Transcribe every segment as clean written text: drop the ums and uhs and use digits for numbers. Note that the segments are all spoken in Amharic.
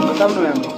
በጣም ነው ያምረው።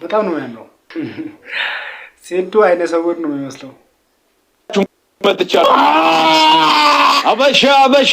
በጣም ነው ያለው። ሴቱ አይነ ሰውር ነው የሚመስለው። አበሻ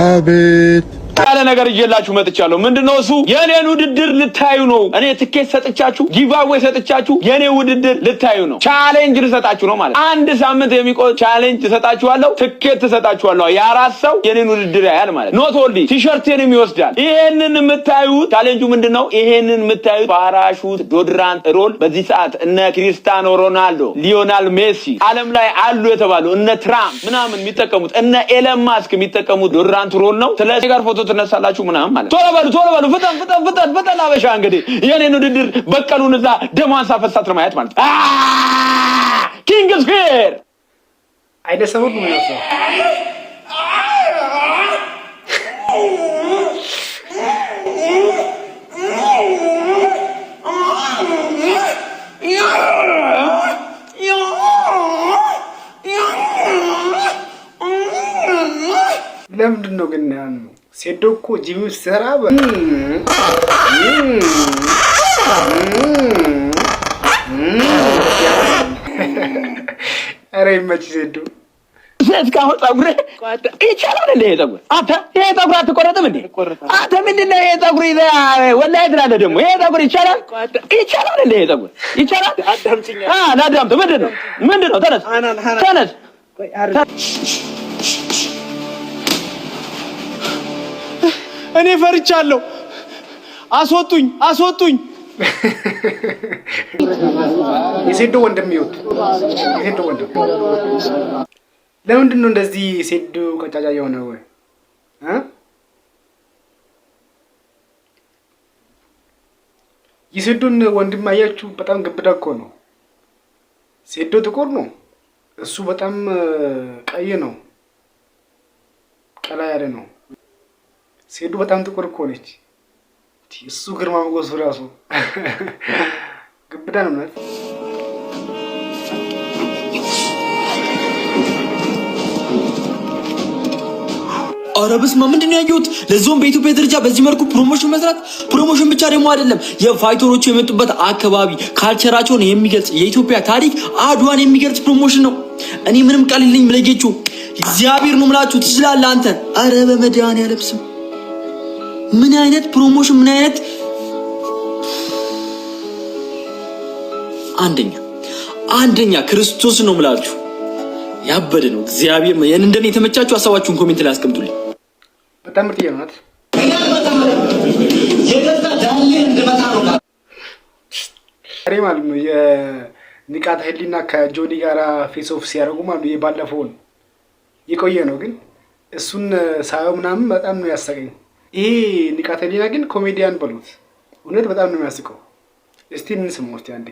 አቤት ያለ ነገር ይዤላችሁ መጥቻለሁ። ምንድነው እሱ? የኔን ውድድር ልታዩ ነው። እኔ ትኬት ሰጥቻችሁ ጊቫዌ ሰጥቻችሁ የኔ ውድድር ልታዩ ነው። ቻሌንጅ ልሰጣችሁ ነው ማለት። አንድ ሳምንት የሚቆይ ቻሌንጅ ሰጣችኋለሁ። ትኬት ሰጣችኋለሁ። የአራት ሰው የኔን ውድድር ያያል ማለት። ኖት ኦንሊ ቲሸርቴንም ይወስዳል። ይሄንን የምታዩት ቻሌንጁ ምንድነው? ይሄንን የምታዩት ፓራሹት ዶድራንት ሮል በዚህ ሰዓት እነ ክሪስቲያኖ ሮናልዶ፣ ሊዮናል ሜሲ ዓለም ላይ አሉ የተባሉ እነ ትራምፕ ምናምን የሚጠቀሙት እነ ኤለን ማስክ የሚጠቀሙት ዶድራንት ሮል ነው። ስለዚህ ጋር ፎቶ ተነሳላችሁ ምናምን ማለት። ቶሎ በሉ ፍጠን አበሻ እንግዲህ የኔን ውድድር በቀሉን እዛ ደሟን ሳፈሳት ለማየት ማለት። ኪንግስ ሂር አይደ ሰው ነው የሚመስለው። ለምንድን ነው ግን ሴዶ እኮ ጂም ሰራ አረ ይመች ሴዶ እስካሁን ፀጉር ይቻላል እንዴ? ፀጉር አንተ ይሄ ፀጉር አትቆረጥም እንዴ? አንተ ምንድነው ይሄ ፀጉር ወላሂ ትላለህ ደግሞ። ይሄ ፀጉር ይቻላል እንዴ? ይሄ ፀጉር ይቻላል? አዳምጪኝ። ላዳምጥ። ምንድነው? ተነስ እኔ ፈርቻለሁ። አስወጡኝ። የሴዶ ወንድም ይወጥ የሴዶ ወንድም ለምንድን ነው እንደዚህ ሴዶ ቀጫጫ የሆነው? የሴዶን ወንድም አያችሁ? በጣም ግብዳ እኮ ነው። ሴዶ ጥቁር ነው፣ እሱ በጣም ቀይ ነው፣ ቀላ ያለ ነው። ሴዶ በጣም ጥቁር እኮ ነች። እሱ ግርማ ሞገሱ ራሱ ግብዳ ነው ማለት። ኧረ በስመ አብ ምንድን ነው ያየሁት? ለዞን በኢትዮጵያ ደረጃ በዚህ መልኩ ፕሮሞሽን መስራት። ፕሮሞሽን ብቻ ደግሞ አይደለም፣ የፋይተሮቹ የመጡበት አካባቢ ካልቸራቸውን የሚገልጽ የኢትዮጵያ ታሪክ አድዋን የሚገልጽ ፕሮሞሽን ነው። እኔ ምንም ቃል የለኝም ለጌቹ። እግዚአብሔር ነው የምላችሁ። ትችላለህ አንተ። ኧረ በመድኃኒዓለም ስም ምን አይነት ፕሮሞሽን! ምን አይነት አንደኛ ክርስቶስ ነው የምላችሁ። ያበደ ነው እግዚአብሔር። እንደኔ የተመቻችሁ ሀሳባችሁን ኮሜንት ላይ አስቀምጡልኝ። በጣም ምርጥ ነው። ዛሬ ማለት ነው የንቃት ህሊና ከጆኒ ጋራ ፌስ ኦፍ ሲያደርጉ ማለት ነው። የባለፈውን የቆየ ነው ግን እሱን ሳየው ምናምን በጣም ነው ያሳቀኝ። ይሄ ንቃት ህሊና ግን ኮሜዲያን በሉት እውነት በጣም ነው የሚያስቀው። እስቲ እንስማው እስቲ አንዴ።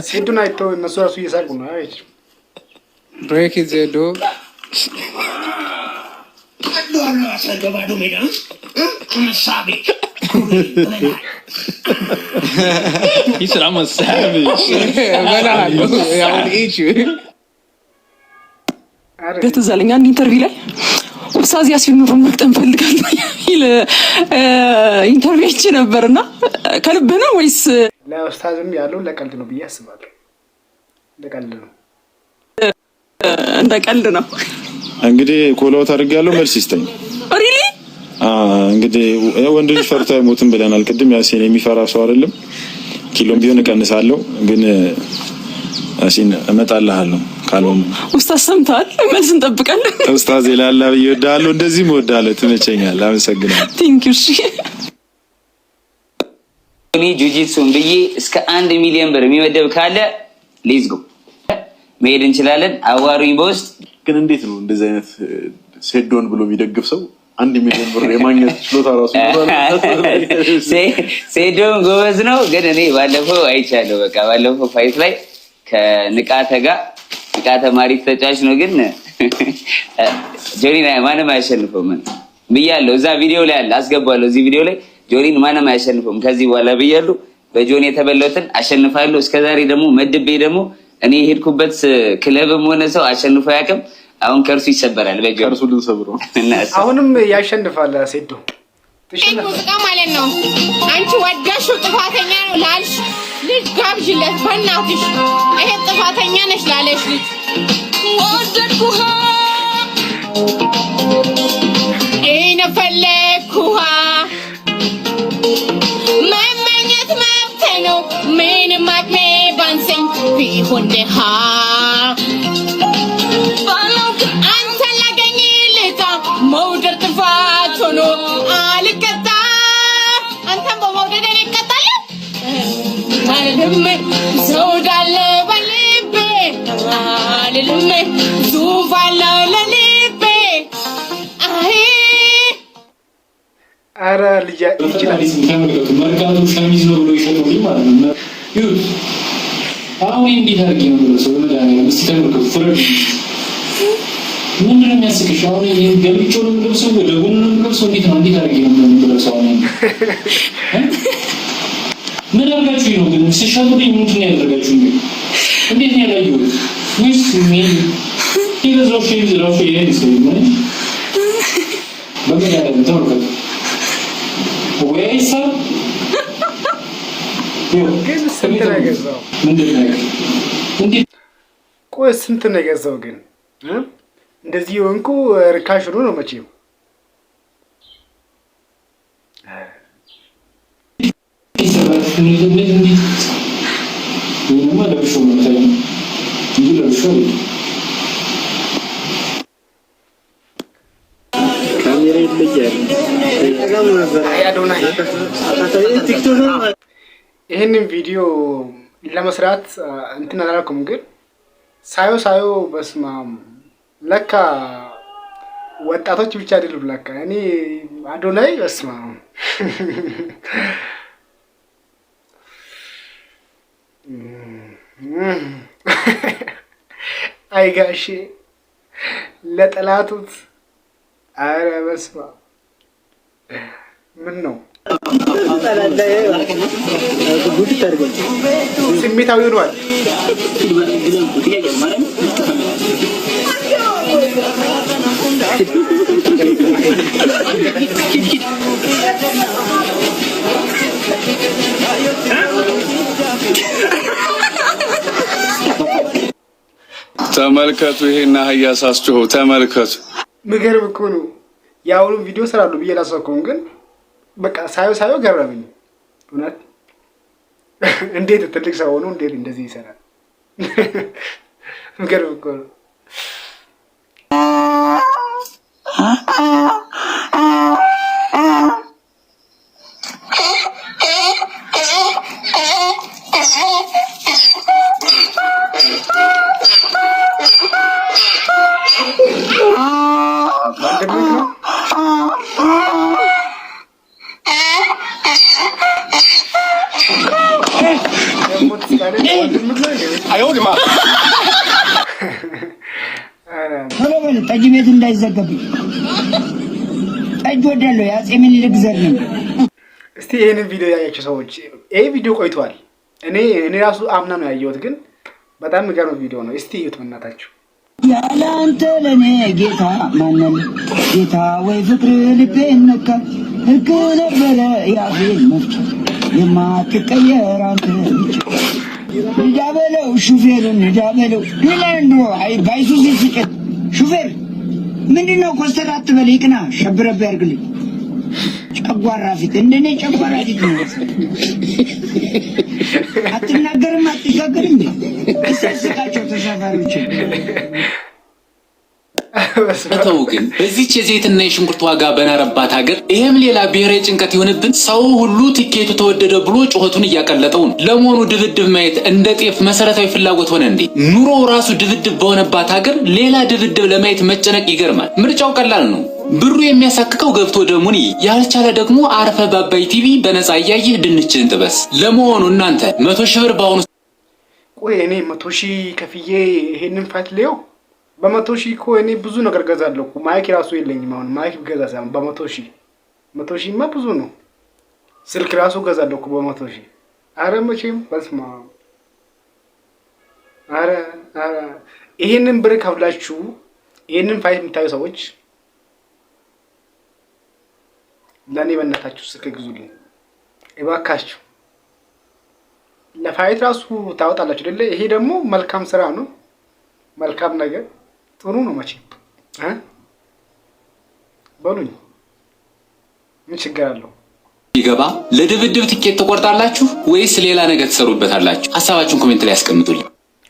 ሴቱን አይተው እነሱ ራሱ እየሳቁ ነው። አይ ብሬክ ኢዝ ዘ ዶ He said, I'm a savage. I would eat you. በተዛለኝ አንድ ኢንተርቪው ላይ ኡስታዝ ያሲን ኑሩን መቅጠም ፈልጋለሁ የሚል ኢንተርቪው ነበርና ከልብ ነው ወይስ ለኡስታዝም ያለው ለቀልድ ነው ብዬ አስባለሁ። ለቀልድ ነው፣ እንደ ቀልድ ነው። እንግዲህ ኮላውት አድርጌያለሁ። መልስ ይስጠኝ። ሪሊ እንግዲህ ወንድ ልጅ ፈርቶ አይሞትም ብለናል ቅድም። ያሲን የሚፈራ ሰው አይደለም። ኪሎም ቢሆን እቀንሳለሁ፣ ግን ያሲን እመጣልሃለሁ ካልሆነ ኡስታዝ ሰምተሃል? መልስ እንጠብቃለን። ኡስታዝ ይላል ይወዳለሁ፣ እንደዚህም እወዳለሁ። ትመቸኛለህ። አመሰግናለሁ። ቴንክ ዩ። እሺ እኔ ጁጂትሱን ብዬ እስከ 1 ሚሊዮን ብር የሚመደብ ካለ ሌትስ ጎ መሄድ እንችላለን። አዋሩኝ በውስጥ። ግን እንዴት ነው እንደዚህ አይነት ሴዶን ብሎ የሚደግፍ ሰው 1 ሚሊዮን ብር የማግኘት ችሎታ ራሱ ሴዶን ጎበዝ ነው። ግን እኔ ባለፈው አይቻለሁ። በቃ ባለፈው ፋይት ላይ ከንቃተ ጋር ንቃተ ማሪፍ ተጫዋች ነው። ግን ጆኒን ማንም አያሸንፈውም ብያለሁ። እዛ ቪዲዮ ላይ አለ፣ አስገባለሁ። እዚህ ቪዲዮ ላይ ጆኒን ማንም አያሸንፈውም ከዚህ በኋላ ብያለሁ። በጆኒ የተበላሁትን አሸንፋለሁ። እስከዛሬ ደግሞ መድቤ ደግሞ እኔ ሄድኩበት ክለብም ሆነ ሰው አሸንፎ ያውቅም። አሁን ከርሱ ይሰበራል። በጆኒ ከርሱ ልንሰብረው አሁንም ያሸንፋል። ሴዶ ሙዚቃ ማለት ነው። አንቺ ወዳሽው ጥፋተኛ ነው ላልሽ ልጅ ጋብዥለት በእናትሽ። ይሄ ጥፋተኛ ነሽ ላለሽ ልጅ ወደድኩህ እኔ ፈለግኩህ መመኘት መብቴ ነው። ምንም አቅሜ ባንሰኝ ቢሆን ደሃ አንተን ላገኝ ልጣ መውደድ ጥፋት ሆኖ አልቀጣ አንተን በመውደድ እቀጣለሁ አልልም። ሰው ዳለ በልቤ አልልም። ዙፋን ለልቤ ኧረ ልጅ ይችላል። መርካቶ ሸሚዝ ነው ብሎ ይሸጡልኝ ማለት ነው። ይሁት አሁን እንዴት አድርጌ ነው ብሎ ሰው መድኃኒዓለም እስኪ ተመልከቱ። ፍረድ ምንድን ነው የሚያስቅሽ? አሁን ይሄን ገልጮ ነው የምለብሰው፣ ወደ ጎን ነው የምለብሰው። እንዴት ነው እንዴት አድርጌ ነው የምለብሰው? አሁን ምን አድርጋችሁ ነው ግን ሲሸጡልኝ? ምንድን ነው ያደረጋችሁኝ? እንዴት ነው ያላየሁት? ወይስ ምን ይገዛው ሸሚዝ ራሱ ይሄን ሰው ምን በመድኃኒዓለም ተመልከቱ። ወይስ ግን ስንት ነው የገዛው? ቆይ ስንት ነው የገዛው? ግን እንደዚህ የሆንኩ ርካሽ ሆኖ ነው መቼም። ይህንን ቪዲዮ ለመስራት እንትን አላልኩም፣ ግን ሳዮ በስማም ለካ ወጣቶች ብቻ አይደሉም። ለካ እኔ አዶናይ በስማም አይጋሼ ለጠላቱት አረ በስማም ምን ነው ስሜታዊ ሆኗል። ተመልከቱ፣ ይሄን አህያ ሳስጮኸው ተመልከቱ። ምገርም እኮ ነው። የአሁኑም ቪዲዮ ስራሉ ብዬ ላሰብኩም፣ ግን በቃ ሳዮ ገረመኝ። እውነት እንዴት ትልቅ ሰው ሆኖ እንዴት እንደዚህ ይሰራል? ምገርም እኮ ነው። ጠጅ ቤት እንዳይዘገብኝ ጠጅ ወዳለሁ የአፄ ምኒልክ ዘር ነኝ። እስቲ ይሄንን ቪዲዮ ያያችሁ ሰዎች ይሄ ቪዲዮ ቆይቷል። እኔ ራሱ አምና ነው ያየሁት፣ ግን በጣም የሚገርም ቪዲዮ ነው። እስቲ እዩት በእናታችሁ። ያለ አንተ ለኔ ጌታ ማንም ጌታ ወይ ፍቅር ልቤን ነካ ሕግ ነበረ ያፌን መፍቻ የማትቀየር አንተ ብቻ ንዳ በለው ሹፌሩን ንዳ በለው ሌላንዶ አይ ባይሱዚ ሲቀጥ ሹፌር ምንድነው ኮስተር አትበል ይቅና ሸብረብ ያርግልኝ ጨጓራ ፊት እንደኔ ጨጓራ ፊት ነው አትናገርም አትጋገርም እስስቃቸው ተሳፋሪዎች ተው ግን በዚህች የዘይትና የሽንኩርት ዋጋ በናረባት ሀገር ይሄም ሌላ ብሔራዊ ጭንቀት ይሆንብን። ሰው ሁሉ ቲኬቱ ተወደደ ብሎ ጩኸቱን እያቀለጠው ነው። ለመሆኑ ድብድብ ማየት እንደ ጤፍ መሰረታዊ ፍላጎት ሆነ እንዴ? ኑሮ ራሱ ድብድብ በሆነባት ሀገር ሌላ ድብድብ ለማየት መጨነቅ ይገርማል። ምርጫው ቀላል ነው። ብሩ የሚያሳክከው ገብቶ ደሙን ያልቻለ ደግሞ አርፈ በአባይ ቲቪ በነፃ እያየህ ድንችን ጥበስ። ለመሆኑ እናንተ 100 ሺህ ብር ባሁኑ ቆይ እኔ 100 ሺህ ከፍዬ ይሄንን ፋይት ሊየው በ100 ሺህ እኮ እኔ ብዙ ነገር ገዛለሁ እኮ ማይክ ራሱ የለኝም። አሁን ማይክ ገዛ ሳይሆን በ100 ሺህ 100 ሺህማ ብዙ ነው። ስልክ ራሱ ገዛለሁ እኮ በ100 ሺህ። አረ መቼም በስማ አረ ይሄንን ብር ከፍላችሁ ይሄንን ፋይት የምታዩ ሰዎች ለኔ በእናታችሁ ስልክ ግዙልኝ እባካችሁ። ለፋይት ራሱ ታወጣላችሁ አይደለ? ይሄ ደግሞ መልካም ስራ ነው። መልካም ነገር ጥሩ ነው። መቼም በሉኝ ምን ችግር አለው? ይገባ ለድብድብ ትኬት ተቆርጣላችሁ ወይስ ሌላ ነገር ትሰሩበታላችሁ? ሐሳባችሁን ኮሜንት ላይ አስቀምጡልኝ።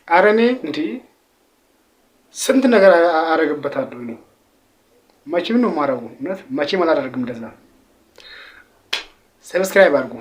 ኧረ እኔ እንዴ ስንት ነገር አረግበታለሁ። እኔ መቼም ነው የማረገው። እውነት መቼም አላደርግም እንደዛ። ሰብስክራይብ አድርጉ።